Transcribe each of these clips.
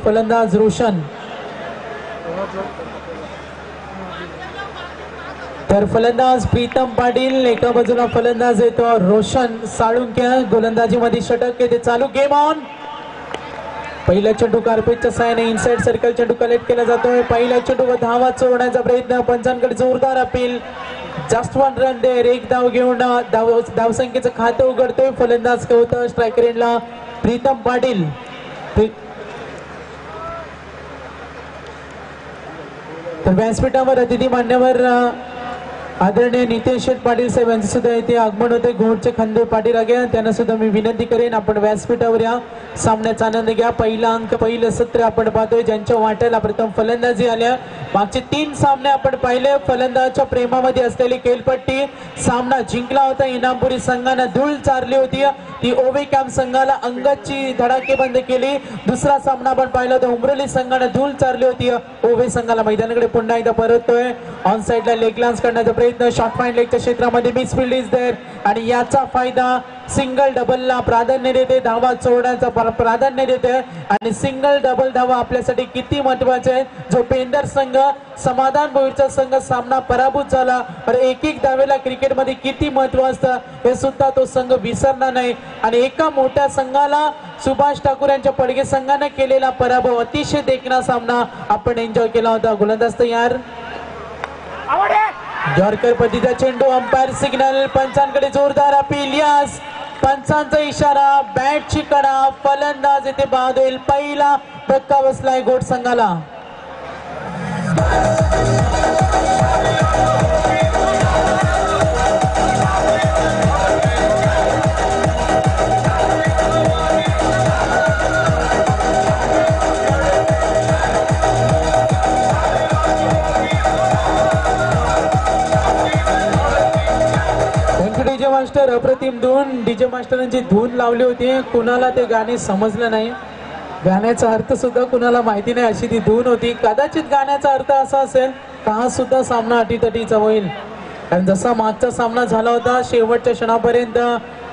फलंदाज रोशन, तर फलंदाज प्रीतम पाटील, एका बाजूला फलंदाज येतो रोशन साळुंक्या, गोलंदाजीमध्ये षटक येते चालू. Game on. पहिला चेंडू कार्पेटच्या साहाय्याने इनसाइड सर्कल चेंडू कलेक्ट केला जातोय. पहिल्या चेंडूवर धावा चोरण्याचा प्रयत्न, पंचांकडे जोरदार अपील. जस्ट वन रन देर, एक धाव घेऊन धावसंख्येचं खातं उघडतोय फलंदाज होतं स्ट्रायकर एंडला प्रीतम पाटील. तर व्यासपीठावर अतिथी मान्यवर आदरणीय नितेश पाटील साहेब यांचे सुद्धा इथे आगमन होते. घोडचे खंदे पाटील आगे, त्यांना सुद्धा मी विनंती करेन आपण व्यासपीठावर या, सामन्याचा आनंद घ्या. पहिला अंक, पहिलं सत्र आपण पाहतोय ज्यांच्या वाट्याला प्रथम फलंदाजी आल्या. मागचे 3 सामने आपण पाहिले. फलंदाजाच्या प्रेमामध्ये असलेली केलपट्टी, सामना जिंकला होता इनामपुरी संघाने, धूळ चारली होती ती ओवे कॅम्प संघाला, अंगदची धडाकेबंद केली. दुसरा सामना आपण पाहिला होता उमरोली संघाने धूळ चारली होती ओवे संघाला. मैदानाकडे पुन्हा एकदा परततोय, ऑन साइडला लेग लान्स करण्याचा प्रयत्न, शॉर्ट फाईन लेगच्या क्षेत्रामध्ये मिसफील्ड इज देअर आणि याचा फायदा सिंगल डबलला प्राधान्य देते, धावा चोरण्याचा प्राधान्य देते आणि सिंगल डबल धावा आपल्यासाठी किती महत्वाचे आहे. जो पेंदर संघ समाधान भोईरचा संघ सामना पराभूत झाला, तर एक एक धावेला क्रिकेटमध्ये किती महत्व असतं हे सुद्धा तो संघ विसरणार नाही. आणि एका मोठ्या संघाला सुभाष ठाकूर यांच्या पडगे संघाने केलेला पराभव, अतिशय देखणा सामना आपण एन्जॉय केला होता. गोलंदाज तयार, जॉर्कर पद्धतीचा चेंडू, अंपायर सिग्नल, पंचांकडे जोरदार अपील. यस, पंचांचा इशारा, बॅटची कडा, फलंदाज येथे बाद होईल. पहिला धक्का बसलाय गोट संघाला. डीजे मास्टर अप्रतिम धून, डीजे मास्टरांची धून लावली होती, कुणाला ते गाणे समजलं नाही, गाण्याचा अर्थ सुद्धा कुणाला माहिती नाही अशी ती धून होती. कदाचित गाण्याचा अर्थ असा असेल का हा सुद्धा सामना अटीतटीचा होईल. कारण जसा मागचा सामना झाला होता, शेवटच्या क्षणापर्यंत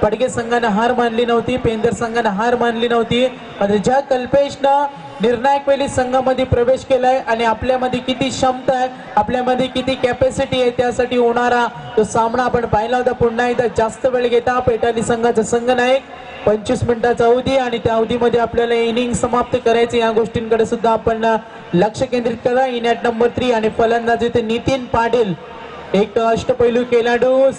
पडगे संघाने हार मानली नव्हती, पेंदर संघाने हार मानली नव्हती. ज्या कल्पेशनं निर्णायक वेळी संघामध्ये प्रवेश केलाय आणि आपल्यामध्ये किती क्षमता आहे, आपल्यामध्ये किती कॅपॅसिटी आहे, त्यासाठी होणारा तो सामना आपण पाहिला होता. पुन्हा एकदा जास्त वेळ घेता पेटाली संघाचा संघनायक, 25 मिनिटाचा अवधी आणि त्या अवधीमध्ये आपल्याला इनिंग समाप्त करायचे, या गोष्टींकडे सुद्धा आपण लक्ष केंद्रित करा. इनॅट नंबर 3 आणि फलंदाज इथे नितीन पाटील, एक अष्टपैलू खेळाडू,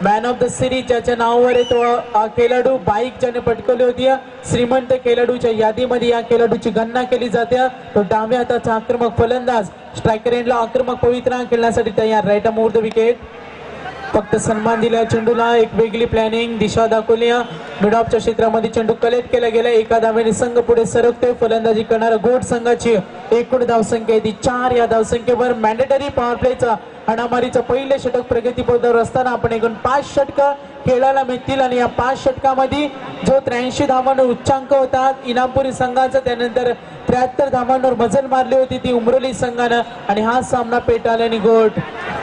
मॅन ऑफ द सिरीज ज्याच्या नावावर आहे तो खेळाडू, बाईक ज्याने पटकवली होती, श्रीमंत खेळाडूच्या यादीमध्ये या खेळाडूची गणना केली जाते. तो डाव्या हाताचा आक्रमक फलंदाज, स्ट्रायकर एंडला आक्रमक पवित्रा खेळण्यासाठी तयार. Right arm over the wicket, फक्त सन्मान दिला चेंडूला, एक वेगळी प्लॅनिंग, दिशा दाखवली. मिड ऑफच्या क्षेत्रामध्ये चेंडू कलेक्ट केला गेला, एका धावेने संघ पुढे सरकतोय. फलंदाजी करणारा गोट संघाची एकूण धावसंख्या आहे ती 4. या धावसंख्येवर मॅन्डेटरी पॉवर प्लेचा हाणामारीचं पहिले षटक प्रगतीपथावर असताना आपण एकूण 5 षटकं खेळायला मिळतील आणि या 5 षटकामध्ये जो 83 धावांवर उच्चांक होता इनामपुरी संघाचा, त्यानंतर 73 धावांवर मजल मारली होती ती उमरोली संघानं आणि हा सामना पेटाळल्याने गोट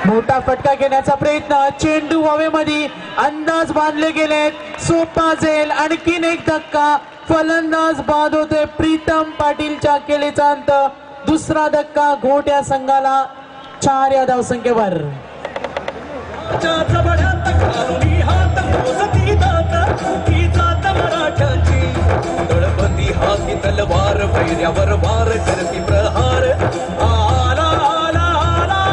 मोठा फटका घेण्याचा प्रयत्न, चेंडू हवेमध्ये, अंदाज बांधले गेलेत, सोपा झेल, आणखीन एक धक्का, फलंदाज बाद होते. प्रीतम पाटीलच्या केलेचा अंत, दुसरा धक्का घोट या संघाला 4 या धावसंख्येवर. गणपती हाती तलवार, वैर्यावर वार करती प्रहार. आला आला आला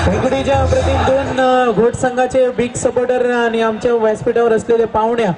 वेंकटेशच्या प्रतिनिधून घोट संघाचे बिग सपोर्टर आणि आमच्या व्यासपीठावर असलेले पाहुण्या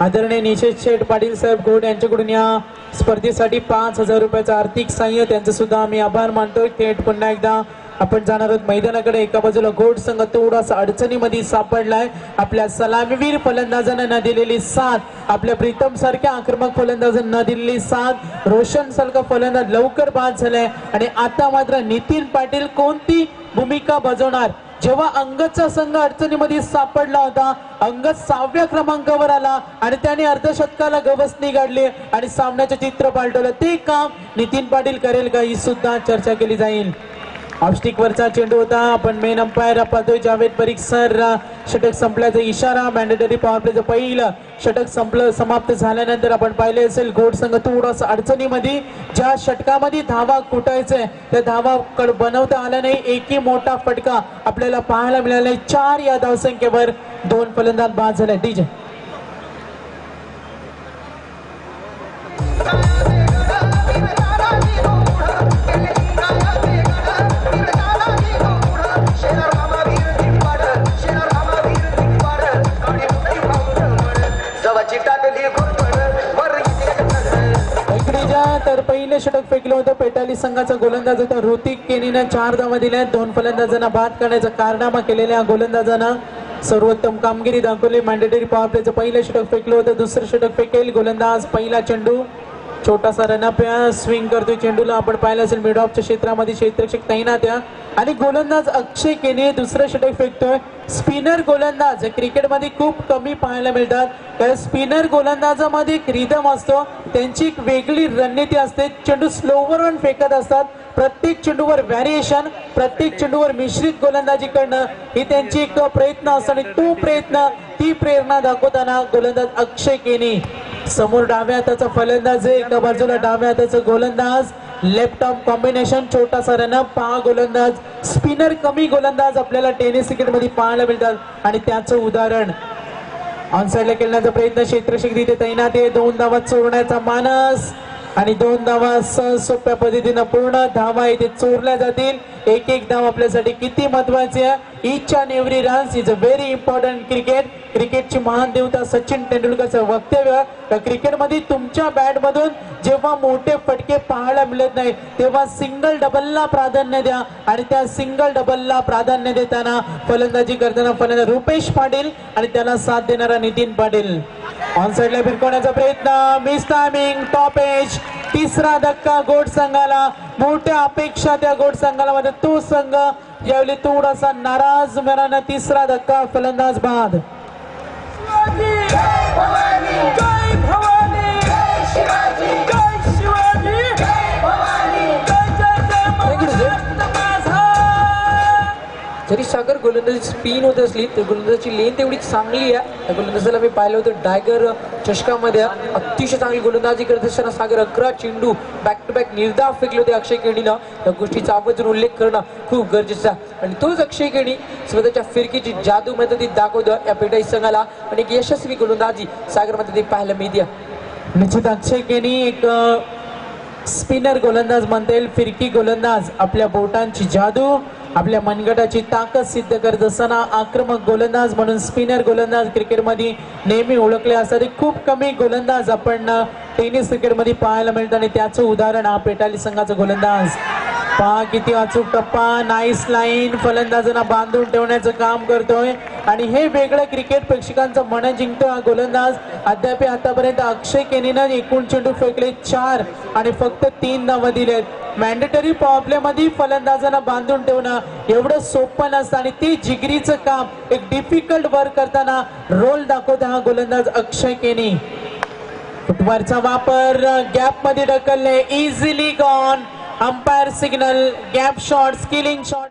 आदरणीय निशेष शेठ पाटील साहेब घोट यांच्याकडून या स्पर्धेसाठी 5,000 रुपयाचं आर्थिक सहाय्य, त्यांचं सुद्धा आम्ही आभार मानतोय. थेट पुन्हा एकदा आपण जाणार आहोत मैदानाकडे. एका बाजूला घोट संघ थोडासा अडचणीमध्ये सापडलाय, आपल्या सलामीवीर फलंदाजांना न दिलेली साथ, आपल्या प्रीतम सारख्या आक्रमक फलंदाजांना न दिलेली साथ, रोशन सारखा फलंदाज लवकर बाद झालाय आणि आता मात्र नितीन पाटील कोणती भूमिका बजावणार. जेव्हा अंगदचा संघ अडचणीमध्ये सापडला होता, अंगद 6व्या क्रमांकावर आला आणि त्याने अर्धशतकाला गवसणी गाडली आणि सामन्याचे चित्र पालटवलं, ते काम नितीन पाटील करेल का ही सुद्धा चर्चा केली जाईल. ऑफस्टिक वरचा चेंडू होता. आपण मेन अंपायर पाहतोय जावेद परीख सर. षटक संपल्याचा इशारा. मॅन्डेटरी पॉवर प्लेचं पहिलं षटक समाप्त झाल्यानंतर आपण पाहिले असेल घोड संघ थोडासा अडचणीमध्ये, ज्या षटकामध्ये धावा कुटायचंय त्या धावा बनवता आला नाही. एकही मोठा फटका आपल्याला पाहायला मिळाला. 4 या धावसंख्येवर 2 फलंदाज बाद झाले. डीजे तर पहिले षटक फेकलं होतं. पेटाली संघाचा गोलंदाज होता ऋतिक केनीनं 4 धावा दिल्या. 2 फलंदाजांना बाद करण्याचा कारनामा केलेल्या गोलंदाजांना सर्वोत्तम कामगिरी दाखवली. मॅन्डेटरी पॉवर प्लेचं पहिलं षटक फेकलं होतं. दुसरं षटक फेकेल गोलंदाज. पहिला चेंडू छोटासा रनअप स्विंग करतोय चेंडूला. आपण पाहिलं असेल मिड ऑफच्या क्षेत्रामध्ये क्षेत्ररक्षक तैनात आणि गोलंदाज अक्षय केने दुसरं षटक फेकतोय. स्पिनर गोलंदाज क्रिकेटमध्ये खूप कमी पाहायला मिळतात. कारण स्पिनर गोलंदाजामध्ये एक रिदम असतो, त्यांची एक वेगळी रणनीती असते. चेंडू स्लोवर रन फेकत असतात. प्रत्येक चेंडूवर व्हॅरिएशन, प्रत्येक चेंडूवर मिश्रित गोलंदाजी करणं ही त्यांची एक प्रयत्न असतो आणि तो प्रयत्न ती प्रेरणा दाखवताना गोलंदाज अक्षय केने. समोर डाव्या हाताचा फलंदाज आहे, एका बाजूला डाव्या हाताचा गोलंदाज. लेफ्ट आर्म कॉम्बिनेशन, छोटासा रनअप. 6 गोलंदाज स्पिनर कमी गोलंदाज आपल्याला टेनिस क्रिकेटमध्ये पाहायला मिळतात आणि त्याचं उदाहरण ऑन साइडला खेळण्याचा प्रयत्न. क्षेत्ररक्षक तिथे तैनात आहे. 2 धावा चोरण्याचा मानस आणि 2 धावा सोप्या पद्धतीनं पूर्ण धावा इथे चोरल्या जातील. एक धाव आपल्यासाठी किती महत्वाची आहे. Each and every runs is a very important cricket. क्रिकेटची महान देवता सचिन तेंडुलकरचं वक्तव्य. क्रिकेटमध्ये तुमच्या बॅटमधून जेव्हा मोठे फटके पाहायला मिळत नाही तेव्हा सिंगल डबलला प्राधान्य द्या आणि त्या सिंगल डबलला प्राधान्य देताना फलंदाजी करताना फलंदाज रुपेश पाटील आणि त्याला साथ देणारा नितीन पाटील. ऑन साइडला भिरकवण्याचा प्रयत्न. Miss timing. Top edge. तिसरा धक्का गोड संघाला. मोठ्या अपेक्षा त्या गोड संघाला मध्ये तो संघ यावेळी थोडासा नाराज मनानं. तिसरा धक्का फलंदाज बाद. जरी सागर गोलंदाजी स्पिन होत असली तर गोलंदाजी लेन तेवढी चांगली आहे. त्या गोलंदाजाला मी पाहिलं होतं डायगर चषकामध्ये अतिशय चांगली गोलंदाजी करत असताना सागर 11 चेंडू बॅक टू बॅक निर्धाव फेकले होते अक्षय केणीनं. त्या गोष्टीचा आवर्जून उल्लेख करणं खूप गरजेचं आहे आणि तोच अक्षय केणी स्वतःच्या फिरकीची जादू मध्ये दाखवतो या पेटाई संघाला आणि एक यशस्वी गोलंदाजी सागरमध्ये पाहायला मिळते. निश्चित अक्षय केणी एक स्पिनर गोलंदाज म्हणता येईल. फिरकी गोलंदाज. आपल्या बोटांची जादू, आपल्या मनगटाची ताकद सिद्ध करत असताना आक्रमक गोलंदाज म्हणून स्पिनर गोलंदाज क्रिकेटमध्ये नेहमी ओळखले असतात. खूप कमी गोलंदाज आपण टेनिस क्रिकेटमध्ये पाहायला मिळतात आणि त्याचं उदाहरण हा पेटाली संघाचा गोलंदाज. पहा किती अचूक टप्पा. Nice line. फलंदाजांना बांधून ठेवण्याचं काम करतोय आणि हे वेगळं क्रिकेट प्रेक्षकांचं मन जिंकतो हा गोलंदाज. अद्याप आतापर्यंत अक्षय केनीनं एकूण चेंडू फेकले 4 आणि फक्त 3 धावा दिलेत. मॅन्डेटरी पॉवर प्ले मध्ये फलंदाजांना बांधून ठेवणं एवढं सोपं नसतं आणि ते जिगरीचं काम, एक डिफिकल्ट वर्क करताना रोल दाखवतो हा गोलंदाज अक्षय केनी. फुटवरचा वापर. गॅप मध्ये ढकलले. Easily gone. Umpire signal. Gap shot. स्किलिंग शॉट.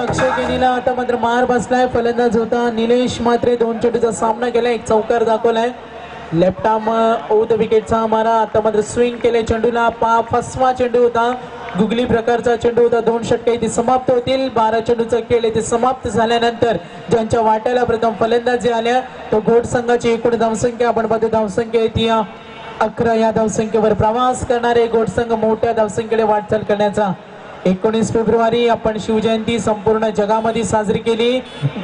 अक्षय केनीला आता मात्र मार बसलाय. फलंदाज होता निलेश मात्रे. 2 चेंडूचा सामना केला. एक चौकार दाखवलाय. लेफ्ट आर्म ओव्हर द विकेटचा मारा. आता मात्र स्विंग केले चेंडूला. 5वा चेंडू होता. गुगली प्रकारचा चेंडू होता. 2 षटके इथे समाप्त होतील. 12 चेंडूचा खेळ इथे समाप्त झाल्यानंतर ज्यांच्या वाट्याला प्रथम फलंदाजी आल्या तो घोड संघाची एकूण धावसंख्या आपण पाहतो. धावसंख्या येते 11. या धावसंख्येवर प्रवास करणारे घोड संघ मोठ्या धावसंख्येकडे वाटचाल करण्याचा. 19 फेब्रुवारी आपण शिवजयंती संपूर्ण जगामध्ये साजरी केली.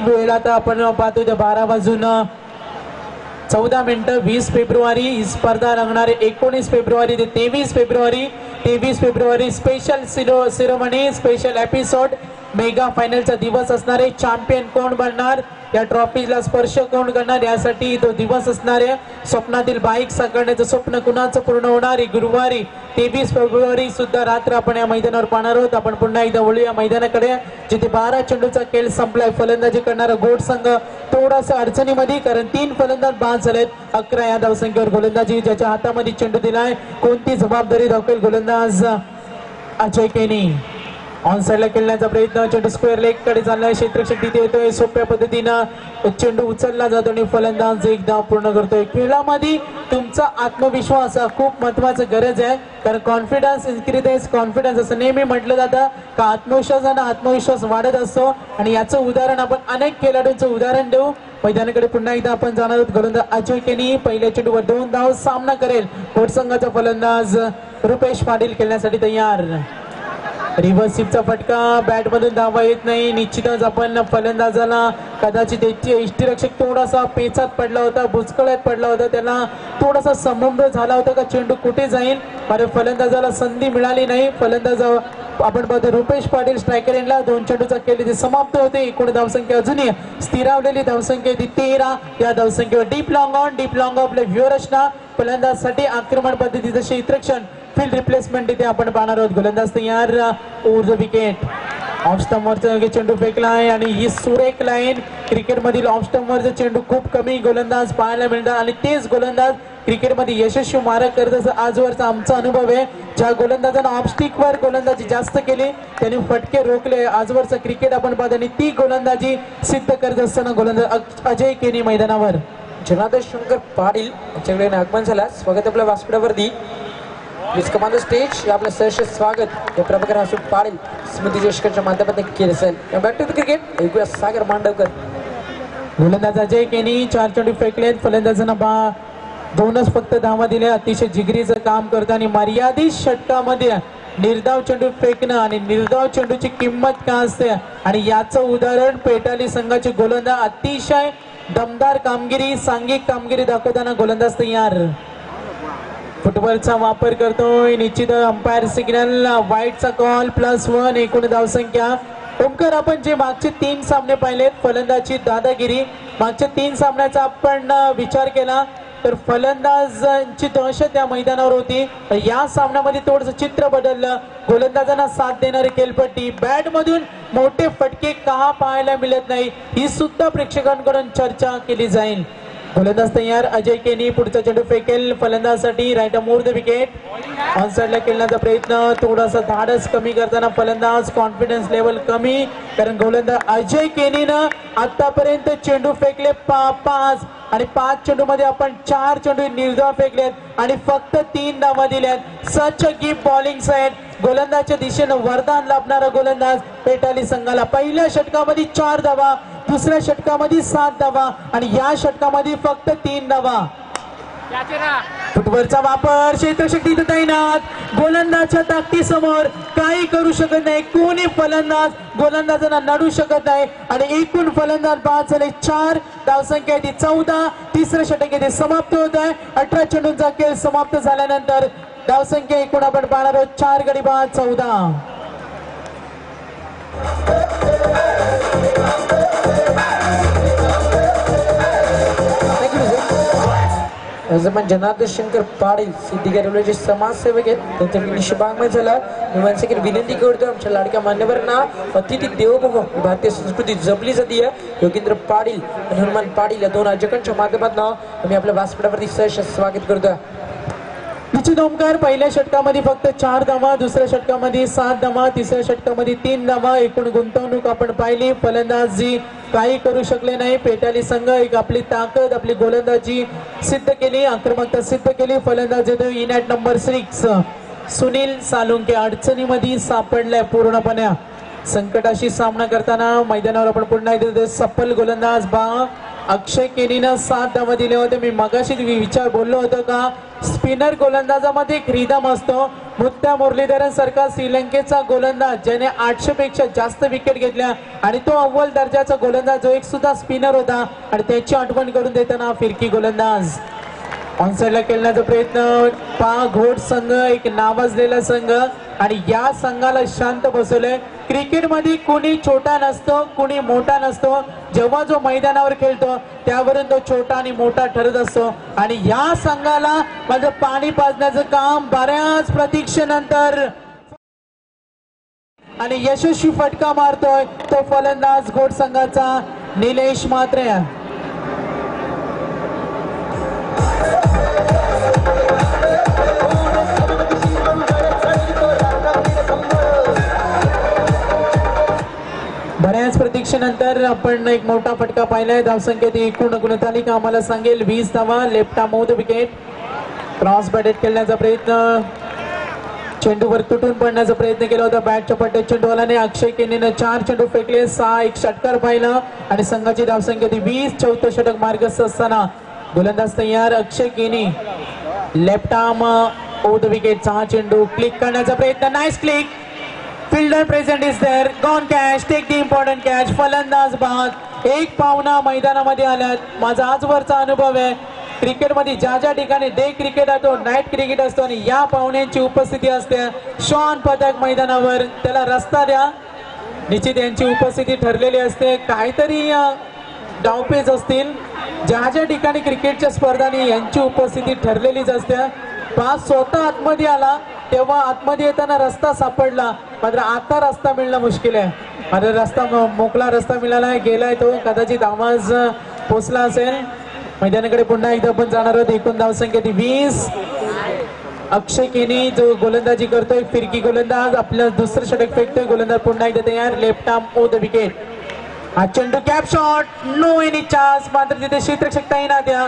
वेळ आता आपण पाहतो 12 वाजून 14 मिनिटं. 20 फेब्रुवारी ही स्पर्धा रंगणार आहे. 19 फेब्रुवारी ते 23 फेब्रुवारी. 23 फेब्रुवारी special ceremony, special episode, mega फायनलचा दिवस असणार आहे. चॅम्पियन कोण बनणार, या ट्रॉफीला स्पर्श कोण करणार, यासाठी तो दिवस असणार आहे. स्वप्नातील बाईक साकारण्याचं स्वप्न कुणाचं पूर्ण होणार आहे. गुरुवारी 23 फेब्रुवारी सुद्धा रात्र आपण या मैदानावर पाहणार आहोत. आपण पुन्हा एकदा वळूया मैदानाकडे, जिथे 12 चेंडूचा खेळ संपलाय. फलंदाजी करणारा गोड संघ थोडासा अडचणीमध्ये, कारण 3 फलंदाज बाद झालेत. 11 या धावसंख्येवर गोलंदाजी, ज्याच्या हातामध्ये चेंडू दिलाय. कोणती जबाबदारी दाखवेल गोलंदाज अजय केनी. ऑन साइडला खेळण्याचा प्रयत्न, चेंडू स्क्वेअर लेग कडे चाललाय. क्षेत्ररक्षक तिथे येतोय. सोप्या पद्धतीनं चेंडू उचलला जातो आणि फलंदाज एक धाव पूर्ण करतोय. खेळामध्ये तुमचा आत्मविश्वास खूप महत्वाचा गरज आहे, कारण कॉन्फिडन्स इन्क्रीजेस कॉन्फिडन्स असं नेहमी म्हटलं जातं का आत्मविश्वासानं आत्मविश्वास वाढत असतो. आणि याचं उदाहरण आपण अनेक खेळाडूंचं उदाहरण देऊ. मैदानाकडे पुन्हा एकदा आपण जाणार आहोत. गोलंदाज अजय केनी पहिल्या चेंडूवर 2 धाव सामना करेल. कोट संघाचा फलंदाज रुपेश पाटील खेळण्यासाठी तयार. रिव्हर्स स्वीपचा फटका, बॅट मधून धावा येत नाही. निश्चितच आपण फलंदाजाला कदाचित यष्टीरक्षक थोडासा पेचात पडला होता, बुचकळ्यात पडला होता, त्याला थोडासा संभ्रम झाला होता का चेंडू कुठे जाईल. अरे फलंदाजाला संधी मिळाली नाही. फलंदाज आपण पाहतो रुपेश पाटील स्ट्रायकर यांना 2 चेंडूचा खेळ इथे समाप्त होते. एकूण धावसंख्या अजूनही स्थिरावलेली धावसंख्या ती 13. या धावसंख्येवर डीप लॉंग ऑन आपल्या व्यूअरसना फलंदाजासाठी आक्रमण पद्धतीचं क्षेत्ररक्षण फील्ड रिप्लेसमेंट इथे आपण पाहणार आहोत. गोलंदाज तयार. Wurtz wicket. ऑफ स्टंपवरचा चेंडू फेकला आहे आणि ही सुरेख लाईन. क्रिकेटमधील ऑफ स्टंपवरचा चेंडू खूप कमी गोलंदाज पाहायला मिळतात आणि तेच गोलंदाज क्रिकेटमध्ये यशस्वी मारक करत असं आजवरचा आमचा अनुभव आहे. ज्या गोलंदाजांना ऑफ स्टिकवर गोलंदाजी जास्त केली त्यांनी फटके रोखले. आजवरचं क्रिकेट आपण पाहतो आणि ती गोलंदाजी सिद्ध करत असताना गोलंदाज अजय केनी मैदानावर. जनार्दन शंकर पाटील यांच्याकडे आगमन झालं. स्वागत आपल्या व्यासपीठावरती. Please come on the stage. आपलं सहर्ष स्वागत प्रभाकर हसूट पाटील स्मृती जयशकरच्या माध्यमातून केलं असेल. Back to the cricket. ऐकूया सागर मांडवकर. गोलंदाज अजय केनी 4 चेंडू फेकलेत. फलंदाजांना 2च फक्त धावा दिल्या. अतिशय जिगरीचं काम करतं आणि मर्यादित षटकामध्ये निर्धाव चेंडू फेकणं आणि निर्धाव चेंडूची किंमत काय असते आणि याचं उदाहरण पेटाली संघाचे गोलंदाज अतिशय दमदार कामगिरी, सांघिक कामगिरी दाखवताना गोलंदाज तयार. फुटबॉलचा वापर करतोय. निश्चित अंपायर सिग्नल वाईटचा कॉल +1. एकूण धावसंख्या. ओमकर, आपण जे मागचे 3 सामने पाहिलेत फलंदाजी दादागिरी, मागच्या 3 सामन्याचा आपण विचार केला तर फलंदाजांची दहशत या मैदानावर होती. या सामन्यामध्ये थोडंसं चित्र बदललं. गोलंदाजांना साथ देणारी खेळपट्टी, बॅट मधून मोठे फटके का पाहायला मिळत नाही ही सुद्धा प्रेक्षकांकडून चर्चा केली जाईल. गोलंदाज तयार. अजय केनी पुढचा चेंडू फेकेल फलंदाजासाठी. Right more the wicket. On साइडला खेळण्याचा प्रयत्न, थोडासा धाडस कमी करताना फलंदाज कॉन्फिडन्स लेवल कमी, कारण गोलंदाज अजय केनीनं आतापर्यंत चेंडू फेकले 5 आणि 5 चेंडू मध्ये आपण 4 चेंडू निर्धाव फेकलेत आणि फक्त 3 धावा दिल्यात. सच अ गिफ्ट बॉलिंग साइड. गोलंदाजच्या दिशेनं वरदान लाभणारा गोलंदाज पेटाली संघाला. पहिल्या षटकामध्ये 4 धावा, दुसऱ्या षटकामध्ये 7 धावा आणि या षटकामध्ये फक्त 3 धावा. फुटबॉलचा वापर, क्षेत्रशक्ती तैनात. गोलंदाजच्या ताकदीसमोर काही करू शकत नाही. कोणी फलंदाज गोलंदाजांना नडू शकत नाही आणि एकूण फलंदाज बाद झाले. 4 धावसंख्या ती 14. तिसरं षटक इथे समाप्त होत आहे. 18 चेंडूंचा खेळ समाप्त झाल्यानंतर धावसंख्या एकूण आपण पाहणार आहोत 4 गडी बाद 14. जमान जनार्दन शंकर पाटील सिद्धिगड समाजसेवक आहेत. त्यांच्याकडे निष्बागमय झाला. मी विनंती करतो आमच्या लाडक्या मान्यवरांना अतिथी देवोभव भारतीय संस्कृती जपली जाते. योगेंद्र पाटील आणि हनुमान पाटील या 2 आयोजकांच्या माध्यमातून आम्ही आपल्या व्यासपीठावरती सहर्ष स्वागत करतो. निश्चित ओमकार, पहिल्या षटकामध्ये फक्त 4 धावा, दुसऱ्या षटकामध्ये 7 धावा, तिसऱ्या षटकामध्ये 3 धावा. एकूण गुंतवणूक आपण पाहिली. फलंदाजी काही करू शकले नाही. पेटाली संघ एक आपली ताकद, आपली गोलंदाजी सिद्ध केली, आक्रमकता सिद्ध केली. फलंदाज येतो इनॅट नंबर 6 सुनील सालुंके. अडचणीमध्ये सापडलाय पूर्णपणे. संकटाशी सामना करताना मैदानावर आपण पुन्हा एकदा सफल गोलंदाज अक्षय केनीनं 7 धावा दिल्या होत्या. मी मगाशी विचार बोललो होतो का स्पिनर गोलंदाजामध्ये एक रिदम असतो. मुत्या मुरलीधरन सारखा श्रीलंकेचा गोलंदाज ज्याने 800 पेक्षा जास्त विकेट घेतल्या आणि तो अव्वल दर्जाचा गोलंदाज जो एक सुद्धा स्पिनर होता आणि त्याची आठवण करून देताना फिरकी गोलंदाज. ऑन साइडला खेळण्याचा प्रयत्न. घोड संघ एक नावाजलेला संघ आणि या संघाला शांत बसवलंय. क्रिकेटमध्ये कोणी छोटा नसतो, कोणी मोठा नसतो. जेव्हा जो मैदानावर खेळतो त्यावरून तो छोटा आणि मोठा ठरत असतो आणि या संघाला माझं पाणी पाजण्याचं काम बऱ्याच प्रतीक्षेनंतर आणि यशस्वी फटका मारतोय तो फलंदाज घोड संघाचा निलेश म्हात्रे. बऱ्याच प्रतीक्षेनंतर आपण एक मोठा फटका पाहिलाय. धावसंख्येत एकूण गुणतालिका आम्हाला सांगेल 20 धावा. Left arm off the wicket. Cross batted खेळण्याचा प्रयत्न, चेंडूवर तुटून पडण्याचा प्रयत्न केला होता बॅटच्या पट्ट्यात चेंडूवालाने. अक्षय केनीने 4 चेंडू फेकले, 6 एक षटकार पाहिला आणि संघाची धावसंख्या 20. चौथं षटक मार्गस्थ असताना गोलंदाज तयार Akshay Keni. Left arm off the wicket. 6 चेंडू क्लिक करण्याचा प्रयत्न. Nice click. Fielder present is there. Gone catch. Take the important catch. फलंदाज बाद. एक पाहुणा मैदानामध्ये आल्यात. माझा आजवरचा अनुभव आहे क्रिकेटमध्ये ज्या ठिकाणी डे क्रिकेट असतो, नाईट क्रिकेट असतो आणि या पाहुण्यांची उपस्थिती असते शॉन पथक मैदानावर, त्याला रस्ता द्या. निश्चित यांची उपस्थिती ठरलेली असते. काहीतरी डावपेच असतील. ज्या ठिकाणी क्रिकेटच्या स्पर्धांनी यांची उपस्थिती ठरलेलीच असते. पास स्वतः आतमध्ये आला तेव्हा आतमध्ये येताना रस्ता सापडला, मात्र आता रस्ता मिळणं मुश्किल आहे. मात्र रस्ता मोकळा रस्ता मिळाला आहे. गेलाय तो. कदाचित आवाज पोचला असेल. मैदानाकडे पुन्हा एकदा आपण जाणार आहोत. एकूण धावसंख्या 20. अक्षय केनी जो गोलंदाजी करतोय, फिरकी गोलंदाज, आपलं दुसरं षटक फेकतोय. गोलंदाज पुन्हा एकदा तयार. Left arm off the wicket. हा चेंडू cap shot. No any chance. मात्र तिथे क्षेत्ररक्षक ना त्या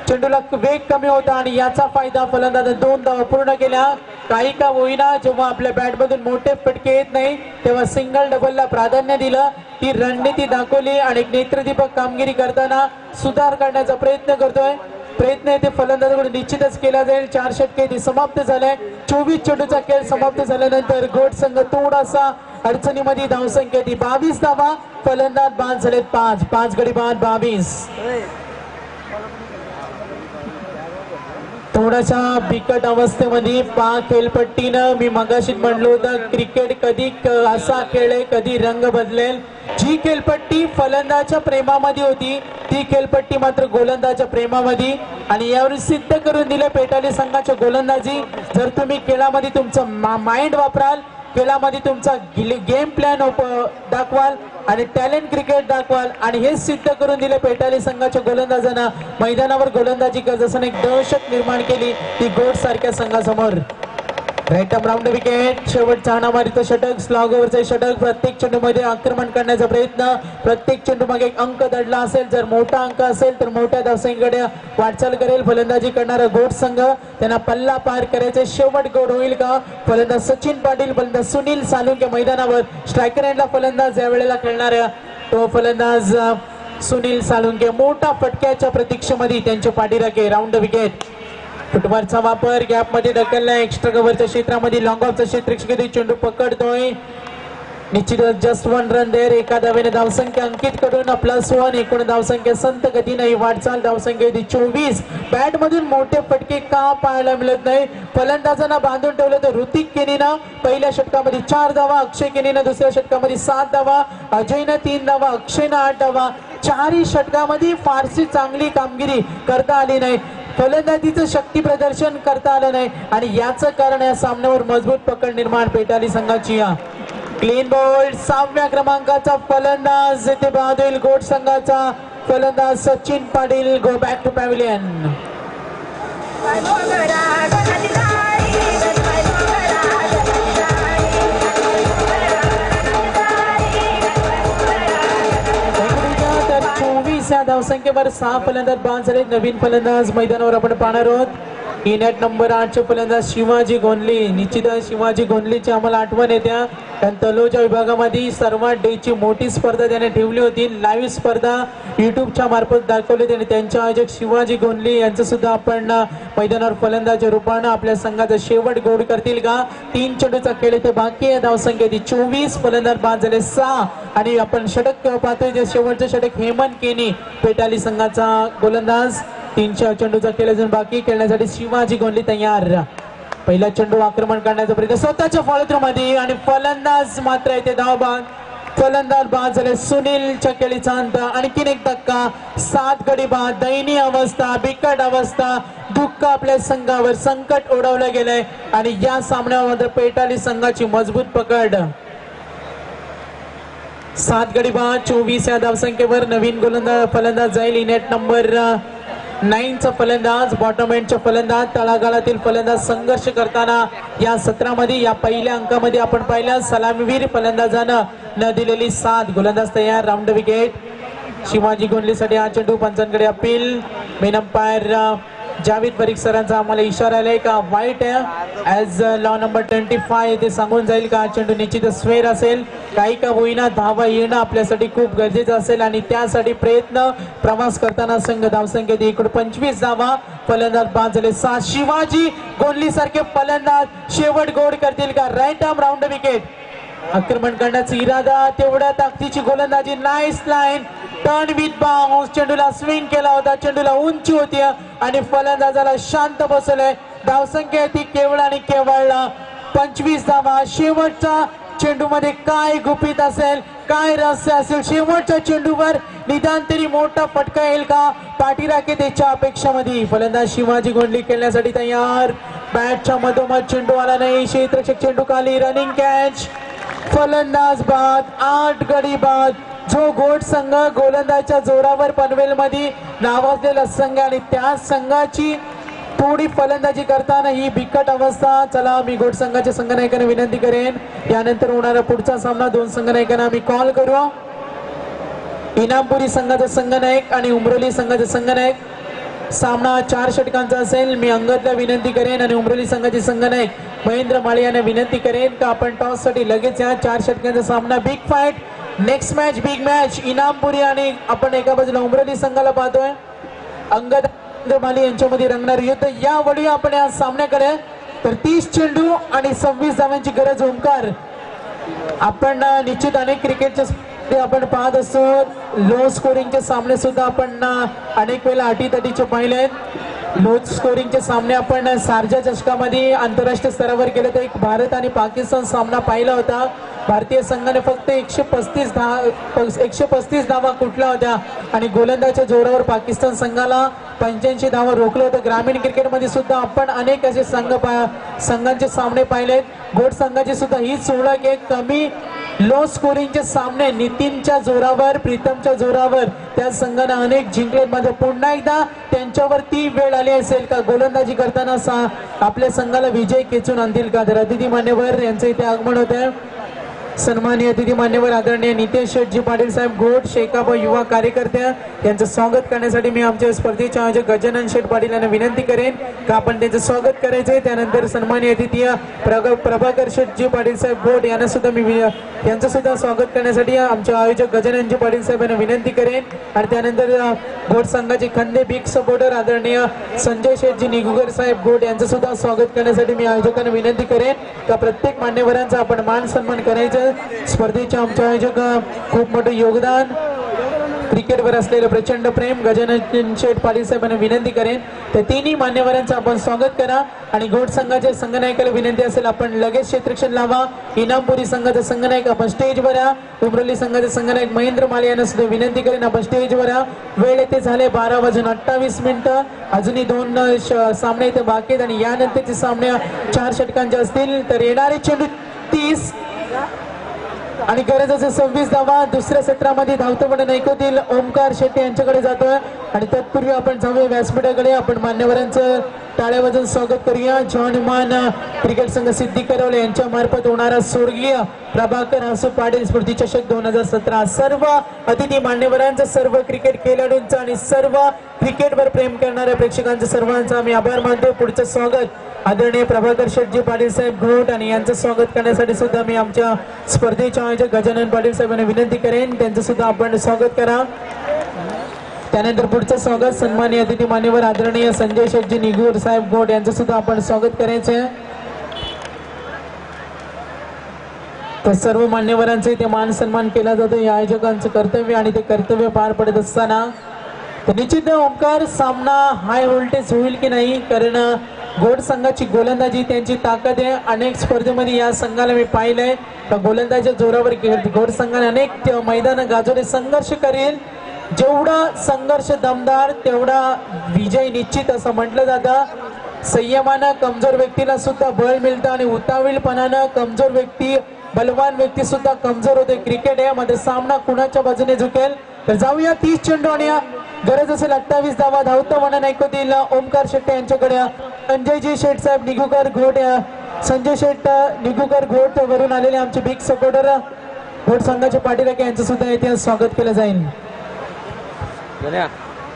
चेंडूला वेग कमी होता आणि याचा फायदा फलंदाज 2 धावा पूर्ण केल्या. काही का होईना जेव्हा आपल्या बॅटमधून मोठे फटके येत नाही तेव्हा सिंगल डबलला प्राधान्य दिलं. ती रणनीती दाखवली आणि नेत्रदीपक कामगिरी करताना सुधार करण्याचा प्रयत्न करतोय. प्रयत्न येथे फलंदाजाकडून निश्चितच केला जाईल. 4 षटके समाप्त झाले. 24 चेंडूचा खेळ समाप्त झाल्यानंतर घोड संघ थोडासा अडचणीमध्ये. धावसंख्या 22 धावा. फलंदाज बाद झालेत 5 गडी बाद 22. थोडासा बिकट अवस्थेमध्ये खेळपट्टीनं मी मगाशी म्हणलो होतं क्रिकेट कधी असा खेळ आहे, कधी रंग बदलेल. जी खेळपट्टी फलंदाजाच्या प्रेमामध्ये होती ती खेळपट्टी मात्र गोलंदाजाच्या प्रेमामध्ये आणि यावर सिद्ध करून दिले पेटाली संघाच्या गोलंदाजी. जर तुम्ही खेळामध्ये तुमचं माइंड वापराल, खेळामध्ये तुमचा गेम प्लॅन दाखवाल आणि टॅलेंट क्रिकेट दाखवाल आणि हे सिद्ध करून दिले पेटाली संघाच्या गोलंदाजांना. मैदानावर गोलंदाजी करत असताना एक दहशत निर्माण केली ती घोड सारख्या संघासमोर. Right arm round wicket. शेवटचा हाणामारीचं षटक, स्लॉग ओव्हरचं षटक. प्रत्येक चेंडूमध्ये आक्रमण करण्याचा प्रयत्न. प्रत्येक चेंडू मागे एक अंक दडला असेल, जर मोठा अंक असेल तर मोठ्या धावसंख्येकडे वाटचाल करेल फलंदाजी करणारा घोड संघ. त्यांना पल्ला पार करायचे. शेवट गोड होईल का? फलंदाज सचिन पाटील, फलंदाज सुनील सालुंके मैदानावर. स्ट्रायकर एंडला फलंदाज यावेळेला खेळणाऱ्या तो फलंदाज सुनील सालुंके. मोठा फटक्याच्या प्रतीक्षेमध्ये त्यांचे पाठीराखे. Round wicket. फुटबॉलचा वापर गॅप मध्ये ढकलला. एक्स्ट्रा कव्हरच्या क्षेत्रामध्ये लॉंग ऑफचा क्षेत्ररक्षक चेंडू पकडतोय. निश्चितच जस्ट 1 रन देर. एका धावेने धावसंख्या अंकित करून +1. एकूण धावसंख्या संत गतीने वाटचाल. धावसंख्या 24. बॅट मधून मोठे फटके का पाहायला मिळत नाही? फलंदाजांना बांधून ठेवलं तर ऋतिक केनीनं पहिल्या षटकामध्ये 4 धावा, अक्षय केनीनं दुसऱ्या षटकामध्ये 7 धावा, अजयनं 3 धावा, अक्षयनं 8 धावा. 4ही षटकामध्ये फारशी चांगली कामगिरी करता आली नाही. फलंदाजीचं शक्ती प्रदर्शन करता आलं नाही आणि याचं कारण या सामन्यावर मजबूत पकड निर्माण पेटाली संघाची. Clean ball. 6व्या क्रमांकाचा फलंदाज येथे बाद होईल घोड संघाचा फलंदाज Sachin Patil. Go back to pavilion. या धावसंख्येवर 6 फलंदाज बाद झाले. नवीन फलंदाज मैदानावर आपण पाहणार आहोत. नेट नंबर 8 फलंदाज शिवाजी गोंधली. निश्चितच शिवाजी गोंधलीची आम्हाला आठवण येत्या. कारण तलोजा विभागामध्ये सर्वात डेची मोठी स्पर्धा त्याने ठेवली होती. लाईव्ह स्पर्धा युट्यूबच्या मार्फत दाखवली होती आणि त्यांचे आयोजक शिवाजी गोंधली यांचं सुद्धा आपण मैदानावर फलंदाजच्या रूपानं आपल्या संघाचा शेवट गोड करतील का? 3 चेंडूचा खेळ इथे बाकी आहे. धावसंख्या 24. फलंदाज बाद झाले 6 आणि आपण षटक पाहतोय जे शेवटचं षटक हेमंत केनी पेटाली संघाचा गोलंदाज. 3 चेंडूचा खेळ अजून बाकी. खेळण्यासाठी शिवाजी गोंधली तयार. पहिला चेंडू आक्रमण करण्याचा प्रयत्न स्वतःच्या फॉलो थ्रू मध्ये आणि फलंदाज मात्र इथे धावबाद. फलंदाज बाद झाले सुनील चकेलीचा अंत. आणखीन एक धक्का. 7 गडी बाद. दयनीय अवस्था, बिकट अवस्था, दुःख आपल्या संघावर, संकट ओढवलं गेलंय आणि या सामन्यामध्ये पेटाली संघाची मजबूत पकड. 7 गडी बाद 24 या धावसंख्येवर नवीन गोलंदाज फलंदाज जाईल. नेट नंबर 9 चा फलंदाज, बॉटम एंडचा फलंदाज, तळागाळातील फलंदाज संघर्ष करताना या सत्रामध्ये या पहिल्या अंकामध्ये आपण पाहिलं. सलामीवीर फलंदाजानं न दिलेली 7 गोलंदाज तयार. राऊंड विकेट शिवाजी गोंडलेसाठी हा चेंडू. पंचांकडे appeal. Main umpire Javed Parikh सरांचा आम्हाला इशारा आलाय का वाईट आहे ऍज लॉ नंबर 25 ते सांगून जाईल का चेंडू निश्चितच स्वेर असेल. काही का होईना धावा येणं आपल्यासाठी खूप गरजेचं असेल आणि त्यासाठी प्रयत्न प्रवास करताना संघ धावसंख्येत एकूण 25 धावा. फलंदाज बाद झाले 7. शिवाजी गोंडली सारखे फलंदाज शेवट गोड करतील का? Right arm round wicket. आक्रमण करण्याचा इरादा, तेवढ्या ताकदीची गोलंदाजी. Nice line turn with bounce. चेंडूला स्विंग केला होता, चेंडूला उंची होती आणि फलंदाजाला शांत बसवलंय. धावसंख्या ती केवळ आणि केवळ 25 धावा. शेवटचा चेंडू मध्ये काय गुपित असेल, काय रहस्य असेल? शेवटच्या चेंडूवर निदान तरी मोठा फटका येईल का? पाठीराखे त्याच्या अपेक्षामध्ये. फलंदाज शिवाजी गोंडली खेळण्यासाठी तयार. बॅटच्या मधोमध चेंडू आला नाही. क्षेत्ररक्षक चेंडू खाली. Running catch. फलंदाज बाद. 8 गडी बाद. जो गोड संघ गोलंदाजच्या जोरावर पनवेलमध्ये नावाजलेला संघ आणि त्या संघाची थोडी फलंदाजी करताना ही बिकट अवस्था. चला मी गोड संघाच्या संघनायकांना विनंती करेन यानंतर होणारा पुढचा सामना 2 संघनायकांना आम्ही कॉल करू. इनामपुरी संघाचा संघनायक आणि उमरोली संघाचा संघनायक. सामना 4 षटकांचा असेल. मी अंगदला विनंती करेन आणि उमरोली संघाचे संघनायक महेंद्र माळी यांना विनंती करेन का आपण टॉस साठी लगेच या. 4 षटकांचा सामना. Big fight, next match, big match. Inampuri आणि आपण एका बाजूला उमरोली संघाला पाहतोय. अंगद माली यांच्यामध्ये रंगणार युद्ध. यावेळी आपण या सामन्याकडे तर 30 चेंडू आणि 26 धावांची गरज. ओंकार, आपण निश्चित अनेक क्रिकेटचे आपण पाहत असतो. लो स्कोरिंगचे सामने सुद्धा आपण अनेक वेळा अटीतटीचे पाहिले आहेत. लो स्कोरिंगचे सामने आपण सारजा चषकामध्ये आंतरराष्ट्रीय स्तरावर केले तर एक भारत आणि पाकिस्तान सामना पाहिला होता. भारतीय संघाने फक्त 135 धावा कुठल्या होत्या आणि गोलंदाजच्या जोरावर पाकिस्तान संघाला 85 धावा रोखलं होतं. ग्रामीण क्रिकेटमध्ये सुद्धा आपण अनेक असे संघांचे सामने पाहिलेत. गोड संघाची सुद्धा हीच ओळख आहे. कमी लो स्कोरिंगचे सामने नितीनच्या जोरावर, प्रीतमच्या जोरावर त्या संघाने अनेक जिंकले. मध्ये पुन्हा एकदा त्यांच्यावर ती वेळ आली असेल का गोलंदाजी करताना आपल्या संघाला विजय खेचून आणतील का? तर अतिथी मान्यवर यांचं इथे आगमन होत आहे. सन्माननीय अतिथी मान्यवर आदरणीय नितेश शेटजी पाटील साहेब घोट शेकाप युवा कार्यकर्ते यांचं स्वागत करण्यासाठी मी आमच्या स्पर्धेचे आयोजक गजानन शेठ पाटील यांना विनंती करेन का आपण त्यांचं स्वागत करायचंय. त्यानंतर सन्माननीय अतिथी प्रभाकर शेटजी पाटील साहेब घोट यांना सुद्धा मी यांचं सुद्धा स्वागत करण्यासाठी आमचे आयोजक गजाननजी पाटील साहेब यांना विनंती करेन. आणि त्यानंतर घोट संघाचे खंदे बिग सपोर्टर आदरणीय संजय शेठजी निगुगर साहेब घोट यांचं सुद्धा स्वागत करण्यासाठी मी आयोजकांना विनंती करेन का प्रत्येक मान्यवरांचा आपण मान सन्मान करायचा. स्पर्धेचे आमचे आयोजक खूप मोठे योगदान, क्रिकेटवर असलेलं प्रचंड प्रेम गजानन शेठ पाटील साहेबांना विनंती करेन तर तिन्ही मान्यवरांचं आपण स्वागत करा. आणि घोट संघाच्या संघनायकाला विनंती असेल आपण लगेच क्षेत्ररक्षण लावा. इनामपुरी संघाचा संघनायक आपण स्टेजवर या. उमरोली संघाचे संघनायक महेंद्र माले यांना सुद्धा विनंती करेन आपण स्टेजवर या. वेळ येथे झाले 12:28. अजूनही 2 सामने इथे बाकी आहेत आणि यानंतरचे सामने 4 षटकांचे असतील. तर येणारे चेंडू 30 आणि गरज असेल 26 धावा. दुसऱ्या सत्रामध्ये धावतपणे ऐकवतील ओमकार शेट्टी यांच्याकडे जातोय आणि तत्पूर्वी आपण जाऊया व्यासपीठाकडे. आपण मान्यवरांचं टाळ्या वाजवून स्वागत करूया. जॉनमान क्रिकेट संघ सिद्धी करवले यांच्या मार्फत होणारा स्वर्गीय प्रभाकर हसू पाटील स्मृती चषक 2017. सर्व अतिथी मान्यवरांचं, सर्व क्रिकेट खेळाडूंचं आणि सर्व क्रिकेटवर प्रेम करणाऱ्या प्रेक्षकांचं सर्वांचा आम्ही आभार मानतो. पुढचं स्वागत आदरणीय प्रभाकर शेठजी पाटील साहेब घोट आणि यांचं स्वागत करण्यासाठी सुद्धा मी आमच्या स्पर्धेचे आयोजक गजानन पाटील साहेबांना विनंती करेन त्यांचं सुद्धा आपण स्वागत करा. त्यानंतर पुढचं स्वागत सन्माननीय अतिथी मान्यवर आदरणीय संजय शेठजी निगूर साहेब घोट यांचं सुद्धा आपण स्वागत करायचं आहे. तर सर्व मान्यवरांचे इथे मान सन्मान केला जातो. या आयोजकांचं कर्तव्य आणि ते कर्तव्य पार पडत असताना तर निश्चित ओंकार सामना हाय व्होल्टेज होईल की नाही, कारण गोड संघाची गोलंदाजी त्यांची ताकद आहे. अनेक स्पर्धेमध्ये या संघाला मी पाहिलंय का गोलंदाजीच्या जोरावर गोड संघाने अनेक मैदान गाजवले. संघर्ष करेल जेवढा संघर्ष दमदार तेवढा विजय निश्चित असं म्हटलं जातं. संयमानं कमजोर व्यक्तीला सुद्धा बळ मिळतं आणि उतावीळपणानं कमजोर व्यक्ती बलवान व्यक्ती सुद्धा कमजोर होते. क्रिकेट आहे मध्ये सामना कुणाच्या बाजूने झुकेल. तर जाऊया 30 चेंडू आणि गरज असेल 28 धावा धावतं म्हणून ऐकतील ओमकार शेट्टे यांच्याकडे. संजयजी शेठ साहेब निगुकर घोट संजय शेठ निगुकर घोट वरून आलेले आमचे बिग सपोर्टर घोट संघाचे पाठीराखे यांचं सुद्धा इथे स्वागत केलं जाईल.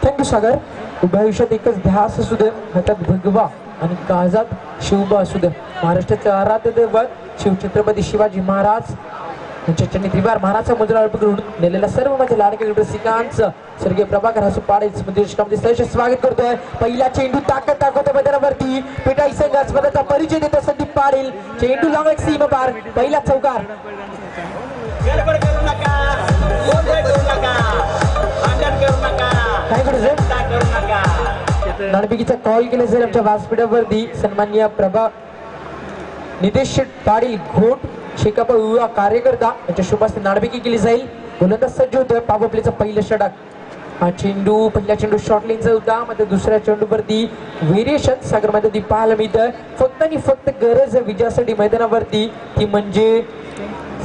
थँक्यू सागर. उभ्या आयुष्यात एकच ध्यास असू दे, हातात भगवा आणि काळजात शिवबा असू दे. महाराष्ट्राचे आराध्य दैवत शिवछत्रपती शिवाजी महाराज यांच्या चरणी त्रिवार महाराजचा मुद्रा पकडून नेलेल्या सर्व माझ्या लाडक्या रसिकांचं स्वर्गीय प्रभाकर हसू पाडेल स्मृतिष्कामध्ये सहर्ष स्वागत करतोय. पहिला चेंडू ताकद दाखवतो मैदानावरती. पेटाई संघ स्पर्धेचा परिचय देतो संदीप पाटील. चेंडू लांब एक सीमा पार. पहिला चौकार. काय करायचं नाणेफेकीचा कॉल केला जाईल आमच्या व्यासपीठावरती. सन्माननीय प्रभा नितेश पाटील घोट शेकाप युवा कार्यकर्ता यांच्या शुभास्ते नाणेफेकी केली जाईल. गोलंदाज सज्ज होतोय. पावपलेचं पहिलं षटक. हा चेंडू पहिला चेंडू शॉर्ट लेनचा होता. मध्ये दुसऱ्या चेंडूवरती व्हेरिएशन सागर मध्ये पाहायला मिळतं. फक्त आणि फक्त गरज विजयासाठी मैदानावरती ती म्हणजे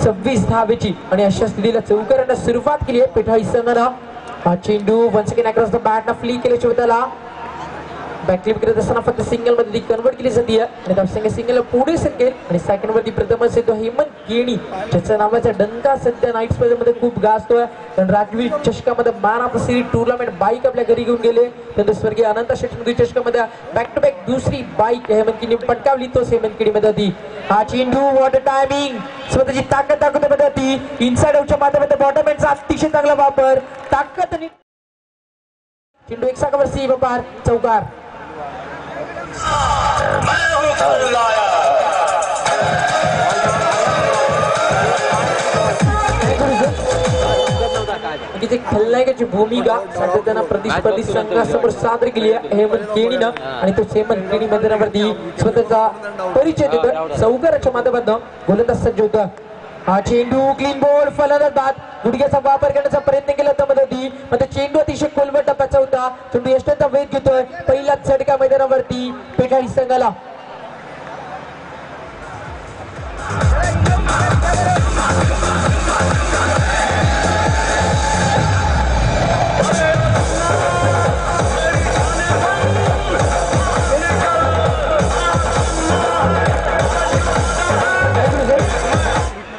26 धावेची आणि अशा स्थितीला चौकारांना सुरुवात केली आहे पेठाई संघानं. हा चेंडू once again across the bat ना फ्लिक केल्या शिवताला बॅकलिप करत असताना फक्त सिंगल मध्ये कन्वर्ट केली जाते आणि सिंगल पुढे सरकेल आणि सेकंड वरती प्रथमच येतो हेमंत केणी ज्याच्या नावाचा डंका सध्या नाईट स्पर्धेमध्ये खूप गाजतोय. कारण राजवीर चषकामध्ये man of the series tournament bike आपल्या घरी घेऊन गेले. त्यानंतर स्वर्गीय अनंत शेट्टी चषकामध्ये बॅक टू बॅक दुसरी बाईक हेमंत केणी पटकावली. तोच हेमंत केणी मध्ये होती. हा चेंडू वॉटर टायमिंग स्वतःची ताकद दाखवते मध्ये होती. इनसाइड आउटच्या माध्यमातून बॉटम एंडचा अतिशय चांगला वापर. ताकद आणि चेंडू एक सागावर सी पार चौकार. खलनायकाची भूमिका सातत्यानं प्रतिस्पर्धी संघासमोर सादर केली आहे हेमंत केणीनं आणि तो हेमंत केणी मैदानावरती स्वतःचा परिचय देतो. चौकाराच्या माध्यमातून गोलंदाज सज्ज होता. हा चेंडू क्लीन बॉल फलंदाज बाद गुडघ्याचा वापर करण्याचा प्रयत्न केला होता मध्ये मात्र चेंडू अतिशय खोलवर टप्प्याचा होता. चेंडू यष्टांचा वेध घेतोय. पहिला झटका मैदानावरती पेठाई संघाला.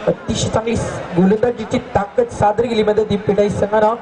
अतिशय चांगली गोलंदाजीची ताकद सादर केली मध्ये पेठाई संघानं.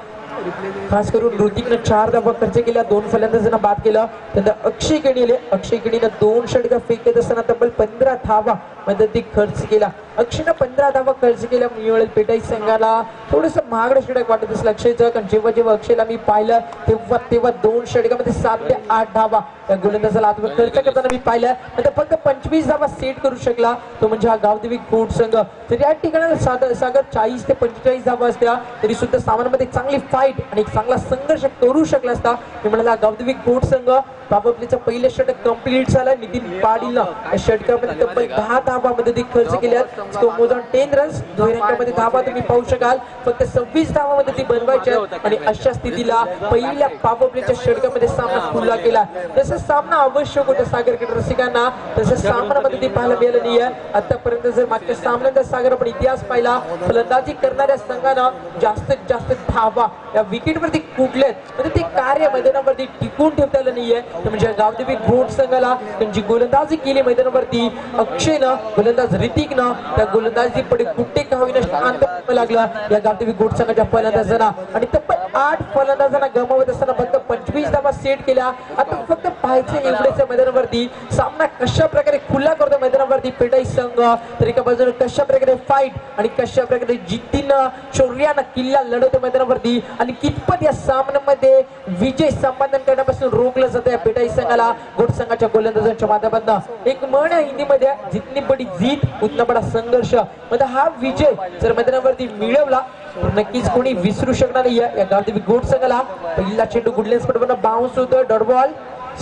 खास करून ऋतिकनं 4 धावा खर्च केल्या. 2 फलंदाजांना बाद केलं. त्यानंतर अक्षय केणीनं 2 षटका फेकत असताना तब्बल 15 धावा मध्ये खर्च केला. अक्षयनं 15 धावा खर्च केल्या. मिळेल पेठाई संघाला थोडस महागडं षटक वाटत असलं अक्षयचं. कारण जेव्हा अक्षयला मी पाहिलं तेव्हा 2 षटकामध्ये 7 ते 8 धावा त्या गोलंदाजाला खर्च करताना मी पाहिलं. नंतर फक्त 25 धावा सेट करू शकला तो म्हणजे हा गावदेवी घोट संघ. तर या ठिकाणी सागर 40 ते 45 धावा असत्या तरी सुद्धा सामन्यामध्ये चांगली फाईट आणि एक चांगला संघर्ष करू शकला असता. मी म्हणाला गावदेवी घोट संघ बाबापलीचं पहिलं षटक कंप्लीट झालं. नितीन पाटीलनं या षटकामध्ये तब्बल 10 धावामध्ये खर्च केल्यात. मोजून 10 रन्स दुहेरी धावा तुम्ही पाहू शकाल. फक्त 26 धावामध्ये ती बनवायच्या आणि अशा स्थितीला पहिल्या पावपलीच्या षटकामध्ये सामना खुला केला. जसं सामना आवश्यक होता सागर क्रिकेट रसिकांना तसं सामन्यामध्ये ती पाहायला मिळालं नाही आहे. आतापर्यंत जर मागच्या सामन्याचा सागर आपण इतिहास पाहिला फलंदाजी करणाऱ्या संघानं जास्तीत जास्त धावा या विकेटवरती कुठलेत म्हणजे ते कार्य मैदानावरती टिकून ठेवता आलं नाहीये. म्हणजे गावदेवी घोट संघाला त्यांची गोलंदाजी केली मैदानावरती. अक्षयनं गोलंदाज ऋतिकनं त्या गोलंदाजी पडे कुठे काहीना शांत लागला या गावदेवी घोट संघाच्या फलंदाजांना आणि तब्बल 8 फलंदाजांना गमावत असताना फक्त 25 धावा सेट केल्या. आता फक्त पाहायचं एवढेच मैदानावरती सामना कशा प्रकारे खुला करतो मैदानावरती पेठाई संघ. तर एका बाजूने कशा प्रकारे फाईट आणि कशा प्रकारे जिद्दीनं शौर्यानं किल्ला लढवतो मैदानावरती आणि कितपत या सामन्यामध्ये विजय संपादन करण्यापासून रोखलं जातं या पेठाई संघाला घोट संघाच्या गोलंदाजांच्या माध्यमातून. एक म्हण आहे हिंदीमध्ये जितनी बडी जीत उतना बडा संघर्ष. म्हणजे हा विजय जर मैदानावरती मिळवला तर नक्कीच कोणी विसरू शकणार नाही या गावदेवी घोट संघाला. पहिला चेंडू गुडलेन्स पटवरून बाउन्स होतोय. डॉट बॉल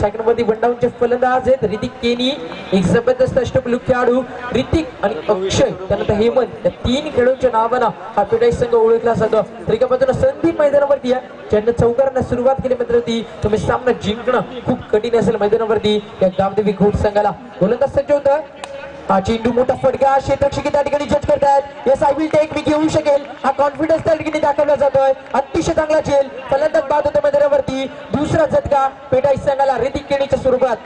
सेकंड मध्ये बंडाऊनचे फलंदाज आहेत ऋतिक केनी, एक जबरदस्त अष्टपैलू खेळाडू ऋतिक आणि अक्षय, त्यानंतर हेमंत, या 3 खेळाडूंच्या नावानं हा पेटाई संघ ओळखला जातो. तर एका बाजूला संदीप मैदानावरती आहे, ज्यांनी चौकारांना सुरुवात केली मित्र ती तुम्ही सामना जिंकणं खूप कठीण असेल मैदानावरती या गावदेवी घोट संघाला. गोलंदाज सज्ज होतं, हा चेंडू मोठा फटका क्षेत्ररक्षक त्या ठिकाणी जज करतायत. यस आय विल टेक, मी घेऊ शकेल, हा कॉन्फिडन्स त्या ठिकाणी दाखवला जातोय. अतिशय चांगला झेल फलंदाज बाद होतो मैदानावरती. दुसरा झटका पेटाई संघाला ऋतिक केणीच्या स्वरूपात.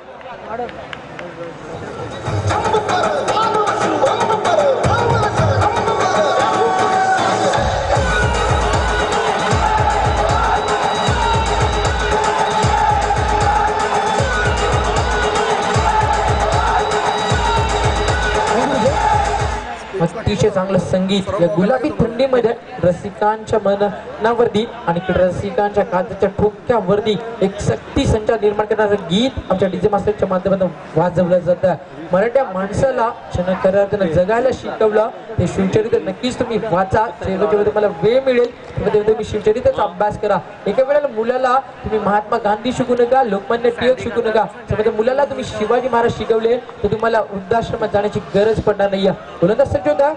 अतिशय चांगलं संगीत या गुलाबी थंडीमध्ये रसिकांच्या मनावरती आणि रसिकांच्या काळजाच्या ठोक्यावरती एक शक्ती संचार निर्माण करणारं गीत आमच्या डीजे मास्टरच्या माध्यमातून वाजवलं जातं. मराठ्या माणसाला क्षणकरार्थानं जगायला शिकवलं ते शिवचरित्र नक्कीच तुम्ही वाचा. जेव्हा तुम्हाला वेळ मिळेल तेव्हा तुम्ही शिवचरित्राचा अभ्यास करा. एका वेळेला मुलाला तुम्ही महात्मा गांधी शिकू नका, लोकमान्य टिळक शिकू नका. त्यामध्ये मुलाला तुम्ही शिवाजी महाराज शिकवले तर तुम्हाला वृद्धाश्रमात जाण्याची गरज पडणार नाही. गोलंदाज सज्ज होता,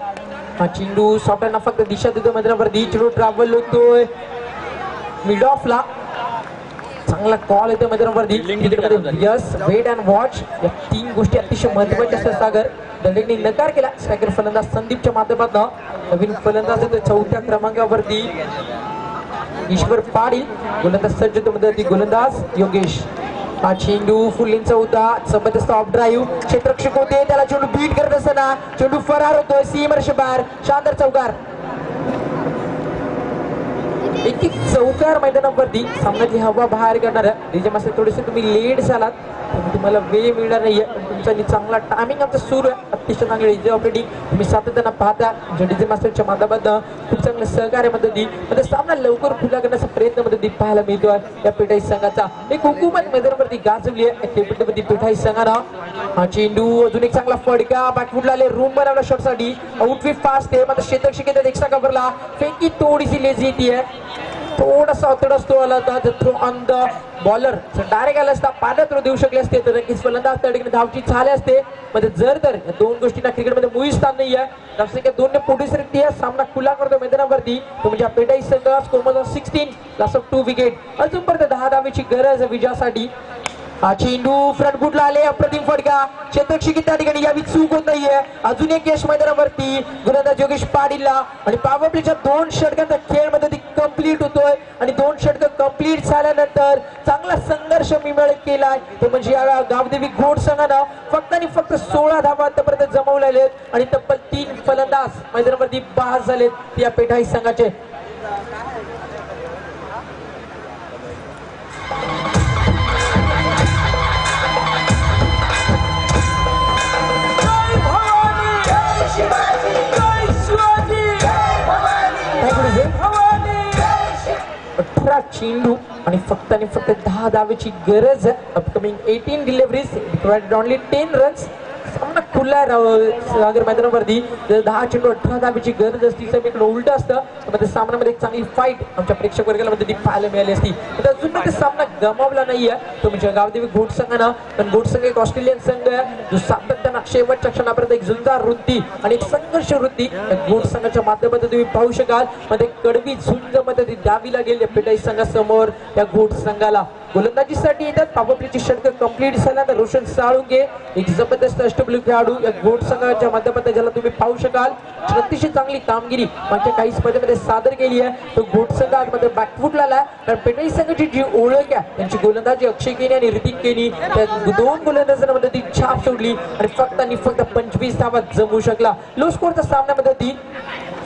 हा चेंडू सॉफ्टवेअरना फक्त दिशा देतो मैदानावरती. चेंडू ट्रॅव्हल होतोय मिड ऑफला, चांगला कॉल येतो मैदानावरती. यस वेट अँड वॉच या 3 गोष्टी अतिशय महत्वाच्या असतात. सागर दंडेकने नकार केला. स्ट्रायकर फलंदाज संदीपच्या माध्यमातून नवीन फलंदाज येतो 4थ्या क्रमांकावरती ईश्वर पाटील. गोलंदाज सज्ज होतो मैदानावरती गोलंदाज योगेश. हा चेंडू फुल इंच होता, जबरदस्त ऑफ ड्राईव्ह, क्षेत्ररक्षक होते त्याला चेंडू बीट करत असताना चेंडू फरार होतोय सीमर्ष बाहेर. शानदार चौकार, एक चौकार मैदानावरती सामन्याची हवा बाहेर काढणाऱ्या डीजे मास्टर. थोडेसे तुम्ही लेट झालात, तुम्हाला वेळ मिळणार नाहीये. तुमचा चांगला टायमिंग आमचा सुरू आहे, अतिशय चांगले डीजे ऑपरेटिंग तुम्ही सातत्यानं पाहता. डीजे मास्टरच्या माध्यमातून खूप चांगलं सहकार्य मदती मध्ये सामना लवकर खुला करण्याचा प्रयत्न मदती पाहायला मिळतोय या पेटाई संघाचा. एक हुकूमत मैदानावरती गाजवली आहे पेटाई संघानं. हा चेंडू अजून एक चांगला फडका बॅकफुटला आले, रूम बनवला शॉटसाठी. आउटफिट फास्ट आहे मात्र क्षेत्ररक्षक येतात एक्स्ट्रा कव्हरला. फेंकी थोडीशी लेझी येते, थोडासा अतड असतो आला होता throw on the bowler. Direct आला असता पाण्यात थ्रो देऊ शकले असते तर नक्कीच फलंदाज त्या ठिकाणी धावची झाले असते. मध्ये जर तर या 2 गोष्टींना क्रिकेटमध्ये मुळीच स्थान नाही आहे. धावसंख्या 2 ने पोटीस रिक्ती आहे. सामना खुला करतो मैदानावरती तो म्हणजे पेटाई संघ. Score 16 loss of 2 wicket. अजूनपर्यंत 10 धावेची गरज विजयासाठी. हा चेंडू फ्रंट फुटला आले, अप्रतिम फटका, क्षेत्ररक्षक त्या ठिकाणी यावी चूक होत नाहीये. अजून एक यश मैदानावरती गोलंदाज योगेश पाटीलला. आणि पॉवर प्लेच्या 2 षटकांचा खेळ मध्ये कंप्लीट होतोय आणि 2 षटक कंप्लीट झाल्यानंतर चांगला संघर्ष मिळवला केलाय तो म्हणजे या गावदेवी घोट संघानं फक्त आणि फक्त 16 धावा आतापर्यंत जमवलेले आहेत आणि तब्बल 3 फलंदाज मैदानावरती बाद झालेत या पेटाई संघाचे. चेंडू आणि फक्त 10 धावेची गरज आहे. Upcoming 18 deliveries required only 10 runs. सामना खुला सागर मैदानावरती 10 चेंडू 18 धावेची गरज असती तर इकडे उलट असतं. मध्ये सामन्यामध्ये एक चांगली फाईट आमच्या प्रेक्षक वर्गाला मध्ये ती पाहायला मिळाली असती. अजून ते सामना गमावला नाहीये तो म्हणजे गावदेवी घोट संघानं. पण घोट संघ एक ऑस्ट्रेलियन संघ आहे जो सातत्यानं शेवटच्या क्षणापर्यंत एक झुंजार वृत्ती आणि एक संघर्ष वृत्ती घोट संघाच्या माध्यमातून तुम्ही पाहू शकाल. मध्ये कडवी झुंज मध्ये ती द्यावी लागेल पेटाई संघासमोर या घोट संघाला. गोलंदाजीसाठी येतात पॉवर प्लेची षटक कंप्लीट झाल्यानंतर रोशन साळुंके एक जबरदस्त अष्टपैलू खेळाडू या घोट संघाच्या माध्यमातून ज्याला तुम्ही पाहू शकाल. अतिशय चांगली कामगिरी मागच्या काही स्पर्धेमध्ये सादर केली आहे. तो घोट संघ आतमध्ये बॅकफुटला आला कारण पेटाई संघाची जी ओळख आहे त्यांची गोलंदाजी अक्षय केनी आणि ऋतिक केनी त्या 2 गोलंदाजांमध्ये ती छाप सोडली आणि फक्त 25 धावा जमवू शकला. लो स्कोरच्या सामन्यामध्ये ती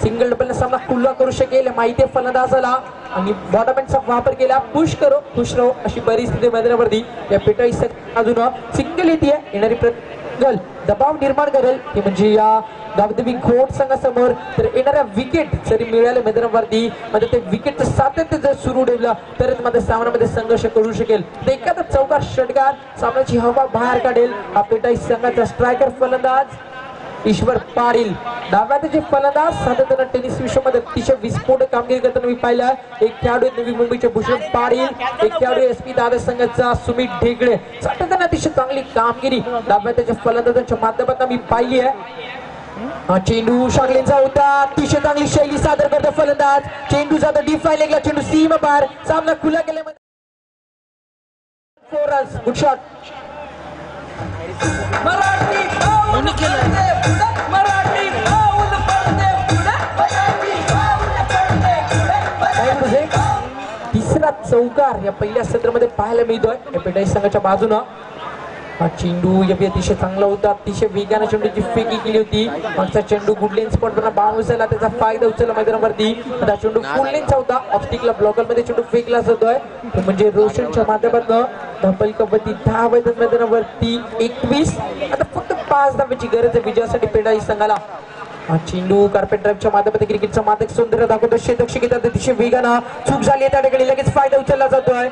सिंगल डबल सामना खुला करू शकेल माहिती फलंदाजाला आणि बॉटमॅनचा वापर केला. पुश करो खुश रहो अशी परिस्थिती मैदानावरती या पेटाई अजून सिंगल येते येणारी प्रगल दबाव निर्माण करेल ते म्हणजे या गावदेवी घोट संघासमोर. तर येणाऱ्या विकेट जरी मिळाले मैदानावरती मध्ये ते विकेटचं सातत्य जर सुरू ठेवलं तरच मध्ये सामन्यामध्ये संघर्ष करू शकेल. एखादा चौकार षटकार सामन्याची हवा बाहेर काढेल हा पेटाई संघाचा स्ट्रायकर फलंदाज ईश्वर पाटील. डाव्या त्याचे फलंदाज सातत्यानं टेनिस विश्वामध्ये अतिशय विस्फोटक कामगिरी करताना मी पाहिला. एक खेळाडू नवी मुंबईचे भूषण पाटील, एक खेळाडू एसपी दादा संघाचा सुमित ढेकळे. सातत्यानं अतिशय चांगली कामगिरी डाव्या त्याच्या फलंदाजांच्या माध्यमातून मी पाहिली आहे. चेंडू शागलेंचा होता, अतिशय चांगली शैली सादर करतो फलंदाज. चेंडू जातो डीप फाय लेगला, चेंडू सीमा पार, सामना खुला गेल्यामध्ये 4 रन्स. Good shot. तिसरा चौकार या पहिल्या सत्रामध्ये पाहायला मिळतोय या पेटाई संघाच्या बाजूनं. हा चेंडू अतिशय चांगला होता, अतिशय वेगाने चेंडूची फेकी केली होती. मागचा चेंडू गुडलेन स्पॉट बाउन्स झाला, त्याचा फायदा उचलला मैदानावरती. आता चेंडू फुल लेनचा होता, ऑब्स्टिकला ब्लॉकर मध्ये चेंडू फेकला जातोय. म्हणजे रोशनच्या माध्यमातून धपल कबड्डी 10 मैदानावरती 21. आता फक्त 5 धाब्याची गरज आहे विजयासाठी पेटाई संघाला. हा चेंडू कार्पेट ड्राईव्हच्या माध्यमातून क्रिकेटचा मादक सौंदर्य दाखवतो. क्षेत्ररक्षक येतात अतिशय वेगानं चूक झाली, त्या ठिकाणी लगेच फायदा उचलला जातोय.